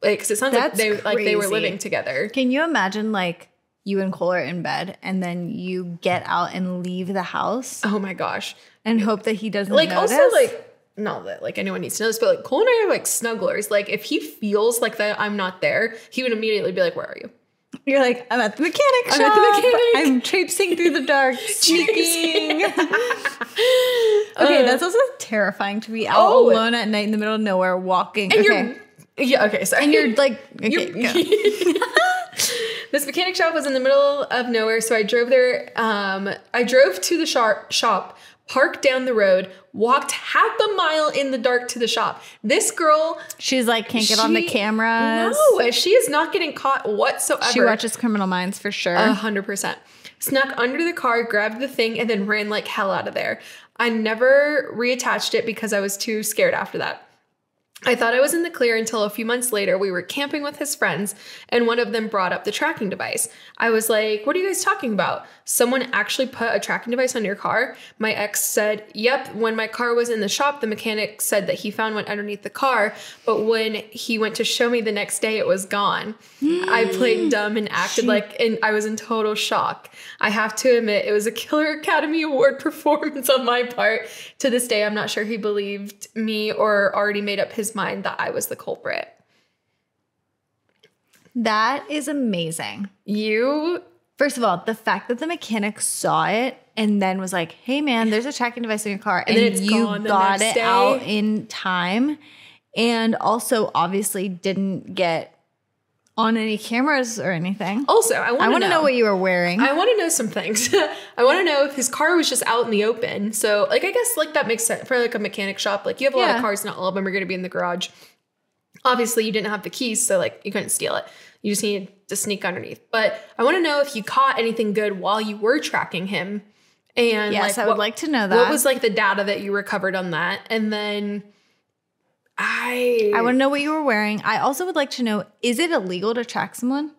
Like, because it sounds like they were living together. Can you imagine, like, you and Cole are in bed and then you get out and leave the house? Oh my gosh. And hope that he doesn't like notice? Also, like, not that like anyone needs to know this, but like Cole and I are like snugglers. Like if he feels like that I'm not there, he would immediately be like, where are you? You're like, I'm at the mechanic shop. I'm traipsing through the dark, sneaking. Okay, that's also terrifying to be out alone at night in the middle of nowhere walking. And sorry. And you're like, okay, go. This mechanic shop was in the middle of nowhere, so I drove there. I drove to the shop, parked down the road, walked half a mile in the dark to the shop. This girl... She's like, can't get on the cameras. No, she is not getting caught whatsoever. She watches Criminal Minds for sure. 100%. Snuck under the car, grabbed the thing, and then ran like hell out of there. I never reattached it because I was too scared after that. I thought I was in the clear until a few months later we were camping with his friends and one of them brought up the tracking device. I was like, what are you guys talking about? Someone actually put a tracking device on your car? My ex said, yep. When my car was in the shop, the mechanic said that he found one underneath the car, but when he went to show me the next day, it was gone. I played dumb and acted and I was in total shock. I have to admit, it was a Killer Academy Award performance on my part. To this day, I'm not sure he believed me or already made up his mind that I was the culprit. That is amazing. First of all, the fact that the mechanic saw it and then was like, hey man, there's a tracking device in your car, and you got it out in time, and also obviously didn't get on any cameras or anything. Also, I want to know what you were wearing. I want to know some things. I want to know if his car was just out in the open. So, like, I guess, like, that makes sense for, like, a mechanic shop. Like, you have a lot of cars, not all of them are going to be in the garage. Obviously, you didn't have the keys, so, like, you couldn't steal it. You just needed to sneak underneath. But I want to know if you caught anything good while you were tracking him. And, yes, like, I would like to know that. What was, like, the data that you recovered on that? And then I want to know what you were wearing. I also would like to know, is it illegal to track someone?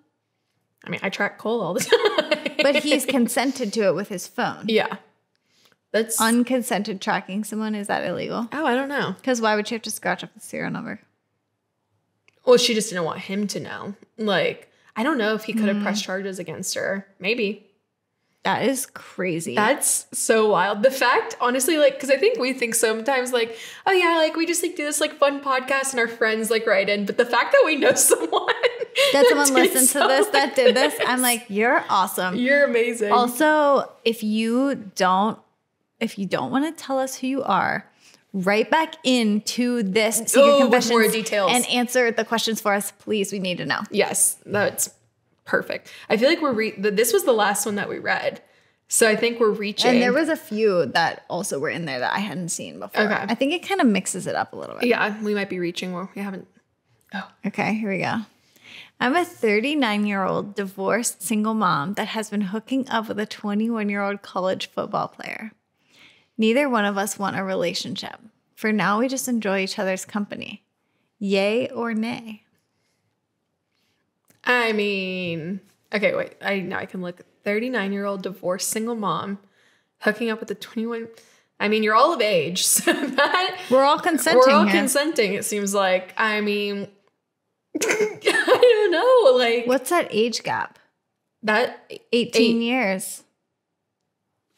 I mean, I track Cole all the time. But he's consented to it with his phone. Yeah. That's unconsented tracking someone. Is that illegal? Oh, I don't know. Because why would you have to scratch up the serial number? Well, she just didn't want him to know. Like, I don't know if he could have pressed charges against her. Maybe. That is crazy. That's so wild. The fact, honestly, like, because I think we think sometimes, like, oh yeah, like, we just, like, do this, like, fun podcast and our friends, like, write in. But the fact that we know someone that someone listened to this, that did this, I'm like, you're awesome. You're amazing. Also, if you don't want to tell us who you are, write back into this secret confessions with more details and answer the questions for us, please. We need to know. Yes, that's perfect. I feel like this was the last one that we read. So I think we're reaching. And there was a few that also were in there that I hadn't seen before. Okay. I think it kind of mixes it up a little bit. Yeah, we might be reaching where we haven't. Oh. Okay, here we go. I'm a 39-year-old divorced single mom that has been hooking up with a 21-year-old college football player. Neither one of us want a relationship. For now, we just enjoy each other's company. Yay or nay? I mean, okay, wait. I can look. 39-year-old divorced single mom hooking up with a 21. I mean, you're all of age, so that we're all consenting. We're all consenting. It seems like. I mean, I don't know. Like, what's that age gap? That 18 years.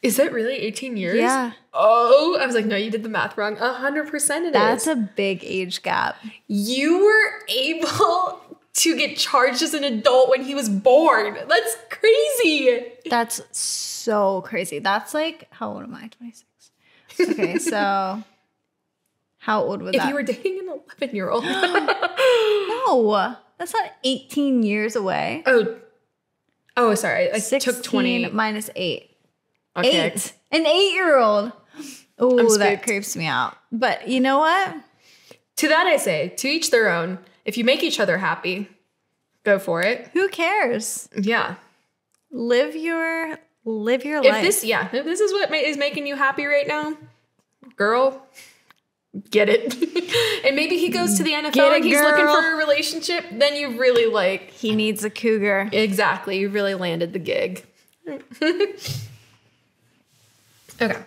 Is it really 18 years? Yeah. Oh, I was like, no, you did the math wrong. 100% That's a big age gap. You were able to get charged as an adult when he was born. That's crazy. That's so crazy. That's like, how old am I? 26. Okay, so how old was that? If you were dating an 11-year-old. No, that's not 18 years away. Oh, sorry. I took 20 minus 8. Okay. 8. An 8-year-old. Oh, that creeps me out. But you know what? To that I say, to each their own. If you make each other happy, go for it. Who cares? Yeah. Live your life. If this is what is making you happy right now, girl, get it. And maybe he goes to the NFL and he's looking for a relationship, then you really like. He needs a cougar. Exactly. You really landed the gig. Okay.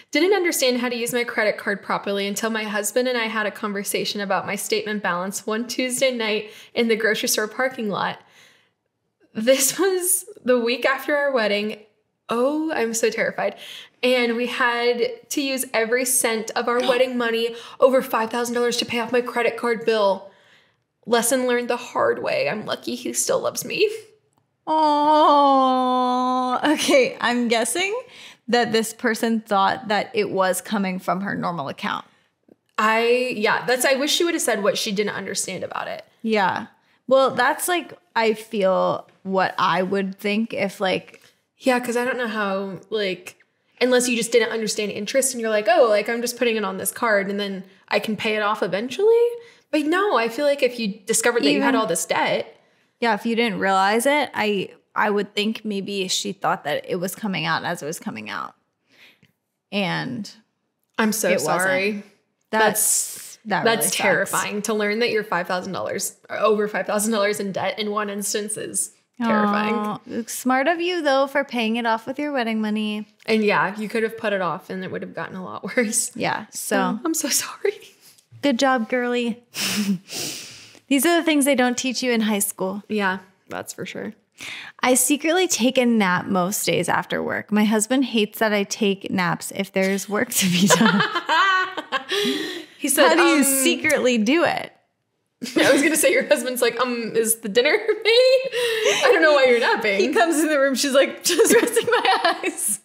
Didn't understand how to use my credit card properly until my husband and I had a conversation about my statement balance one Tuesday night in the grocery store parking lot. This was the week after our wedding. Oh, I'm so terrified. And we had to use every cent of our wedding money, over $5,000, to pay off my credit card bill. Lesson learned the hard way. I'm lucky he still loves me. Oh, okay. I'm guessing that this person thought that it was coming from her normal account. I wish she would have said what she didn't understand about it. Yeah. Well, that's like, I feel what I would think if like. Yeah, because I don't know how, like, unless you just didn't understand interest and you're like, oh, like, I'm just putting it on this card and then I can pay it off eventually. But no, I feel like if you discovered that you had all this debt. Yeah, if you didn't realize it, I would think maybe she thought that it was coming out as it was coming out. And I'm so sorry. That's really terrifying to learn that you're $5,000 or over $5,000 in debt in one instance is terrifying. Oh, smart of you though for paying it off with your wedding money. And yeah, you could have put it off and it would have gotten a lot worse. Yeah. So I'm so sorry. Good job, girly. These are the things they don't teach you in high school. Yeah, that's for sure. I secretly take a nap most days after work. My husband hates that I take naps if there's work to be done. He said, how do you secretly do it? I was going to say your husband's like, is the dinner made? I don't know why you're napping. He comes in the room. She's like, just resting my eyes.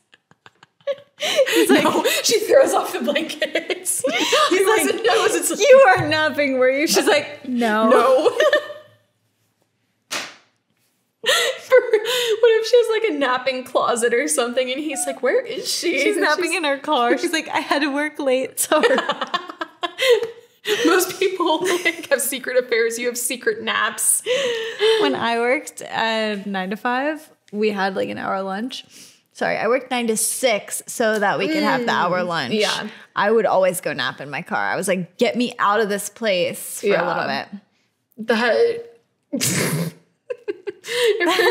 He's like, no, she throws off the blankets. He's like, you are napping, were you? She's like, no. a napping closet or something, and he's like, where is she? She's napping in her car. She's like, I had to work late. Sorry. Most people like have secret affairs. You have secret naps. When I worked at 9 to 5, we had like an hour lunch. Sorry, I worked 9 to 6 so that we could have the hour lunch. Yeah. I would always go nap in my car. I was like, get me out of this place for a little bit.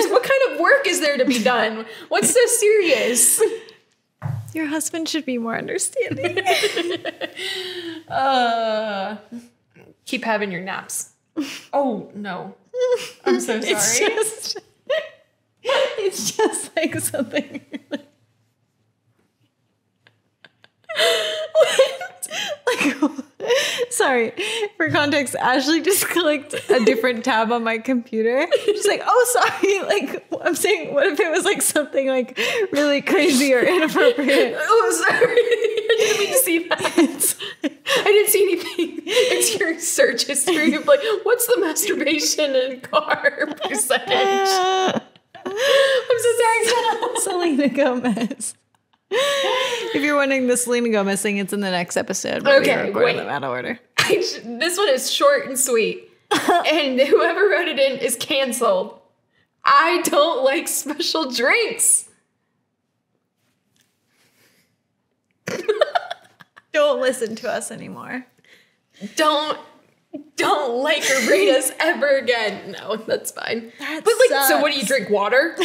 What kind of work is there to be done? What's so serious? Your husband should be more understanding. Keep having your naps. Oh, no. I'm so sorry. It's just like something. Sorry, for context, Ashley just clicked a different tab on my computer. She's like, oh, sorry. Like, I'm saying, what if it was like something like really crazy or inappropriate? Oh, sorry. I didn't mean to see that. I didn't see anything. It's your search history of like, what's the masturbation in car percentage? I'm so sorry. Selena Gomez. If you're wondering the Selena Gomez thing, it's in the next episode. Okay, wait. Them out of order. This one is short and sweet. And whoever wrote it in is canceled. I don't like special drinks. Don't listen to us anymore. Don't like or rate us ever again. No, that's fine. That but like, sucks. So what do you drink? Water?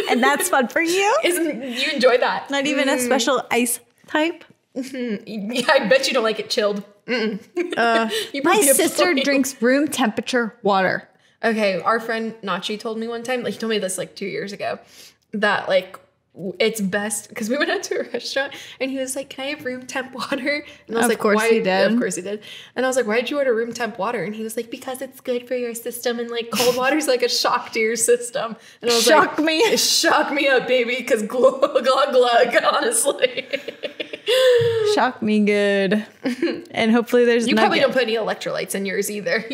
And that's fun for you? Isn't you enjoy that? Not even a special ice type? Yeah, I bet you don't like it chilled. My sister drinks room temperature water. Okay, our friend Nachi told me one time, like he told me this like 2 years ago, that like it's best because we went out to a restaurant and he was like, "Can I have room temp water?" And I was Of like, course "Why?" he did. Of course he did. And I was like, "Why did you order room temp water?" And he was like, "Because it's good for your system and like cold water is like a shock to your system." And I was Shock me. Shock me up, baby, because glug glug glug. Honestly, Shock me good. And hopefully there's you probably don't put any electrolytes in yours either.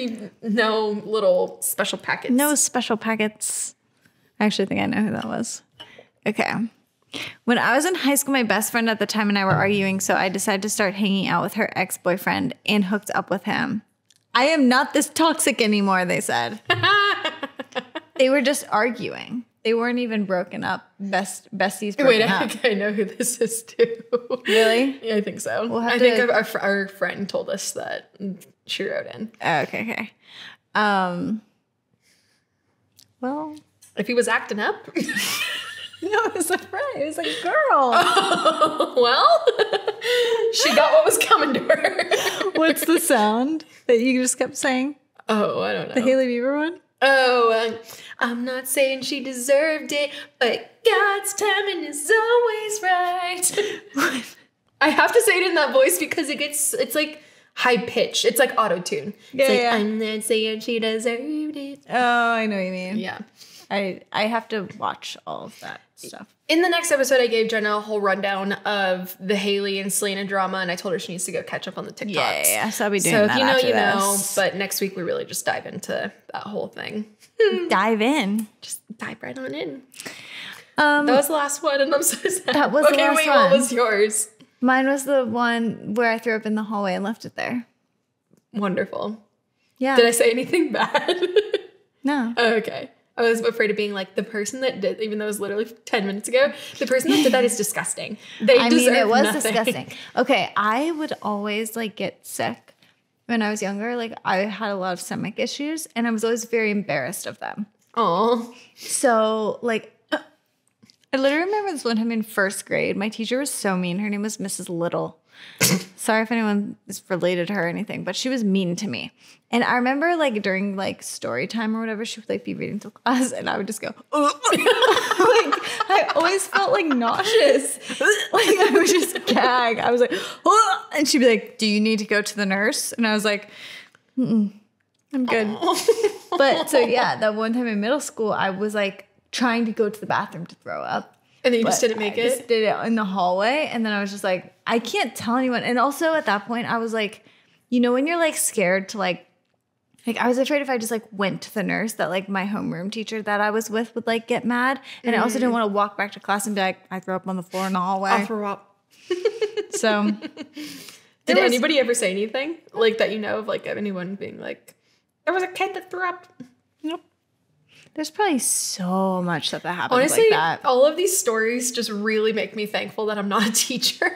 No little special packets. no special packets. I actually think I know who that was. Okay. When I was in high school, my best friend at the time and I were arguing, so I decided to start hanging out with her ex-boyfriend and hooked up with him. I am not this toxic anymore, they said. They were just arguing. They weren't even broken up. Besties broken up. I think I know who this is too. Really? Yeah, I think so. I think our friend told us that she wrote in. Oh, okay. Well, if he was acting up. No, it was a friend. It was a girl. Well, she got what was coming to her. What's the sound that you just kept saying? Oh, I don't know. The Hailey Bieber one? Oh, I'm not saying she deserved it, but God's timing is always right. I have to say it in that voice because it's like high pitch. It's like auto tune. Yeah. I'm not saying she deserved it. Oh, I know what you mean. Yeah. I have to watch all of that stuff. In the next episode, I gave Jenna a whole rundown of the Hailey and Selena drama, and I told her she needs to go catch up on the TikToks. Yeah. So I'll be doing that. that. So if you know, after you know. this. But next week, we really just dive into that whole thing. Dive in. Just dive right on in. That was the last one, and I'm so sad. That was the last one. one. What was yours? Mine was the one where I threw up in the hallway and left it there. Wonderful. Yeah. Did I say anything bad? No. Oh, okay. I was afraid of being like the person that did, even though it was literally 10 minutes ago, the person that did that is disgusting. It was nothing. disgusting. Okay, I would always like get sick when I was younger. Like I had a lot of stomach issues and I was always very embarrassed of them. Oh. So like, I literally remember this one time in first grade. My teacher was so mean. Her name was Mrs. Little. Sorry if anyone is related to her or anything, but she was mean to me. And I remember like during like story time or whatever, she would like be reading to class and I would just go, like I always felt like nauseous. Like I would just gag. I was like, oh, and she'd be like, do you need to go to the nurse? And I was like, I'm good. But so yeah, that one time in middle school, I was like trying to go to the bathroom to throw up. And then you just didn't make it? I just did it in the hallway. And then I was just like, I can't tell anyone. And also at that point, I was like, you know, when you're like scared to like, Like, I was afraid if I just like went to the nurse that like my homeroom teacher that I was with would like get mad. And I also didn't want to walk back to class and be like, I threw up on the floor in the hallway. I'll throw up. So did anybody ever say anything like that, you know, of like anyone being like, there was a kid that threw up? Nope. There's probably so much stuff that happens Honestly, like that. all of these stories just really make me thankful that I'm not a teacher.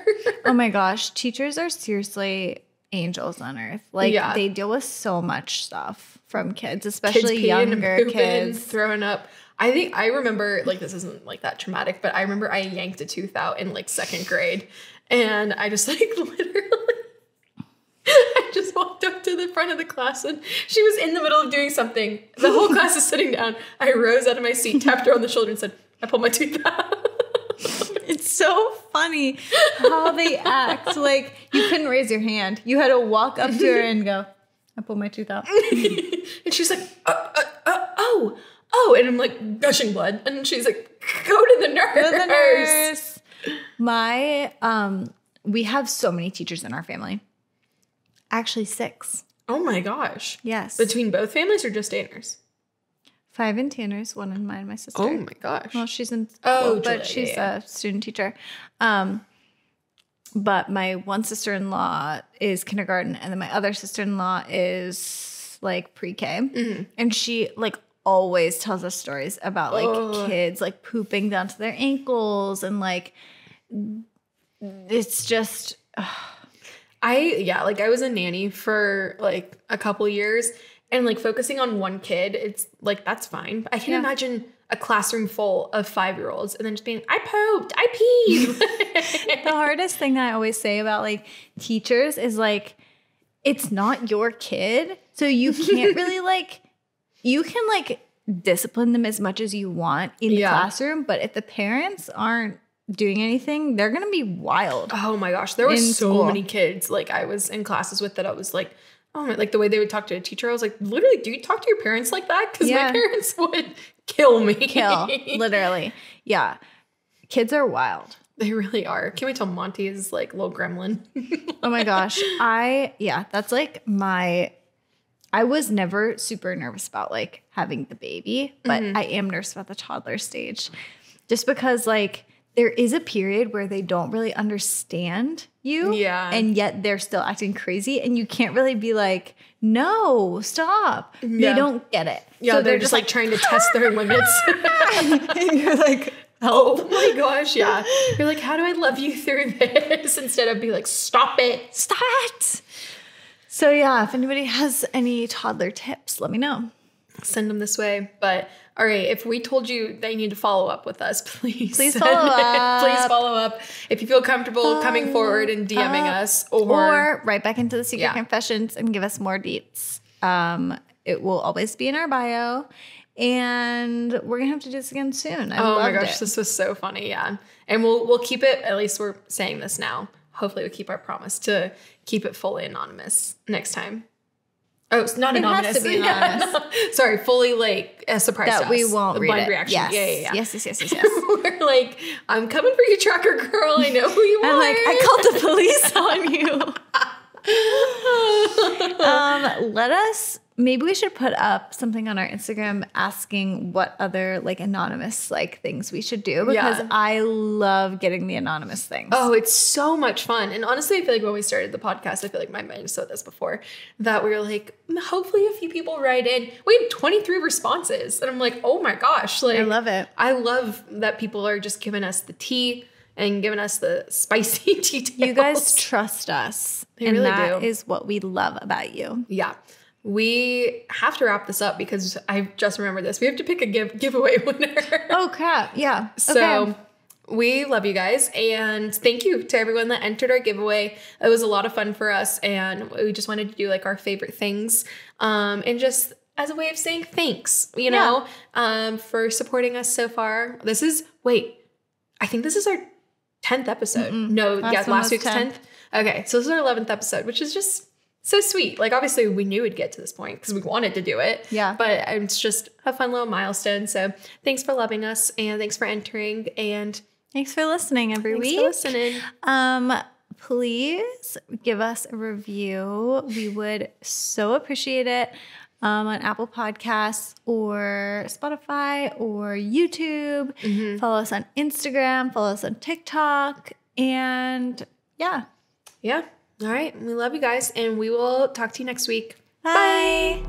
Oh my gosh. Teachers are seriously angels on earth. Like, they deal with so much stuff from kids, especially younger kids. Throwing up. I remember, like, this isn't like that traumatic, but I remember I yanked a tooth out in like 2nd grade, and I just like literally I just walked up to the front of the class, and she was in the middle of doing something. The whole class is sitting down. I rose out of my seat, tapped her on the shoulder, and said, I pulled my tooth out. It's so funny how they act. Like, you couldn't raise your hand. You had to walk up to her and go, I pulled my tooth out. And she's like, oh. And I'm like gushing blood. And she's like, go to the nurse. Go to the nurse. We have so many teachers in our family. Actually, 6. Oh my gosh. Yes. Between both families or just Tanner's? 5 in Tanner's, 1 in mine, my sister. Oh my gosh. Well, she's in school, but she's a student teacher. But my one sister-in-law is kindergarten, and then my other sister-in-law is like pre-K. Mm-hmm. And she like always tells us stories about like kids like pooping down to their ankles, and like it's just I was a nanny for like a couple years, and like focusing on one kid, it's like that's fine. But I can imagine a classroom full of 5-year-olds and then just being, I pooped, I peed. The hardest thing that I always say about like teachers is like, it's not your kid. So you can't really like, you can like discipline them as much as you want in the classroom. But if the parents aren't doing anything, they're going to be wild. Oh my gosh. There were so many kids like I was in classes with that I was like, oh my, like the way they would talk to a teacher, I was like, literally, do you talk to your parents like that? Because my parents would kill me. Literally. Yeah. Kids are wild. They really are. Can't wait till Monty is like little gremlin. Oh my gosh. That's like I was never super nervous about like having the baby, but I am nervous about the toddler stage. Just because like there is a period where they don't really understand you. Yeah. And yet they're still acting crazy. And you can't really be like, no, stop. Yeah. They don't get it. Yeah, so they're just like trying to test their limits. And you're like, help. Oh my gosh, yeah. You're like, how do I love you through this? Instead of be like, stop it. Stop it. So yeah, if anybody has any toddler tips, let me know. Send them this way. But all right, if we told you that you need to follow up with us, please follow up. Please follow up. If you feel comfortable coming forward and DMing us, or right back into the secret confessions and give us more deets. It will always be in our bio, and we're gonna have to do this again soon. Oh my gosh, this was so funny, yeah. And we'll keep it. At least we're saying this now. Hopefully, we keep our promise to keep it fully anonymous next time. Oh, it's not anonymous. It has to be anonymous. Sorry, fully like a surprise that to us. we won't read blind it. reaction. Yes. Yes. We're like, I'm coming for you, trucker girl. I know who you are. I'm like, I called the police on you. Let us. Maybe we should put up something on our Instagram asking what other like anonymous like things we should do, because I love getting the anonymous things. Oh, it's so much fun. And honestly, I feel like when we started the podcast, I feel like my mind said this before, that we were like, hopefully a few people write in. We had 23 responses. And I'm like, oh my gosh. Like, I love it. I love that people are just giving us the tea and giving us the spicy details. You guys trust us. They really do. That is what we love about you. Yeah. We have to wrap this up because I just remembered this. We have to pick a giveaway winner. Oh, crap. Yeah. So we love you guys. And thank you to everyone that entered our giveaway. It was a lot of fun for us. And we just wanted to do like our favorite things. And just as a way of saying thanks, you know, for supporting us so far. I think this is our 10th episode. No, last week's 10th. Okay. So this is our 11th episode, which is just so sweet. Like, obviously, we knew we'd get to this point because we wanted to do it. Yeah. But it's just a fun little milestone. So thanks for loving us, and thanks for entering, and thanks for listening every week. Thanks for listening. Please give us a review. We would so appreciate it. on Apple Podcasts or Spotify or YouTube. Follow us on Instagram. Follow us on TikTok. And yeah. Yeah. All right. We love you guys, and we will talk to you next week. Bye.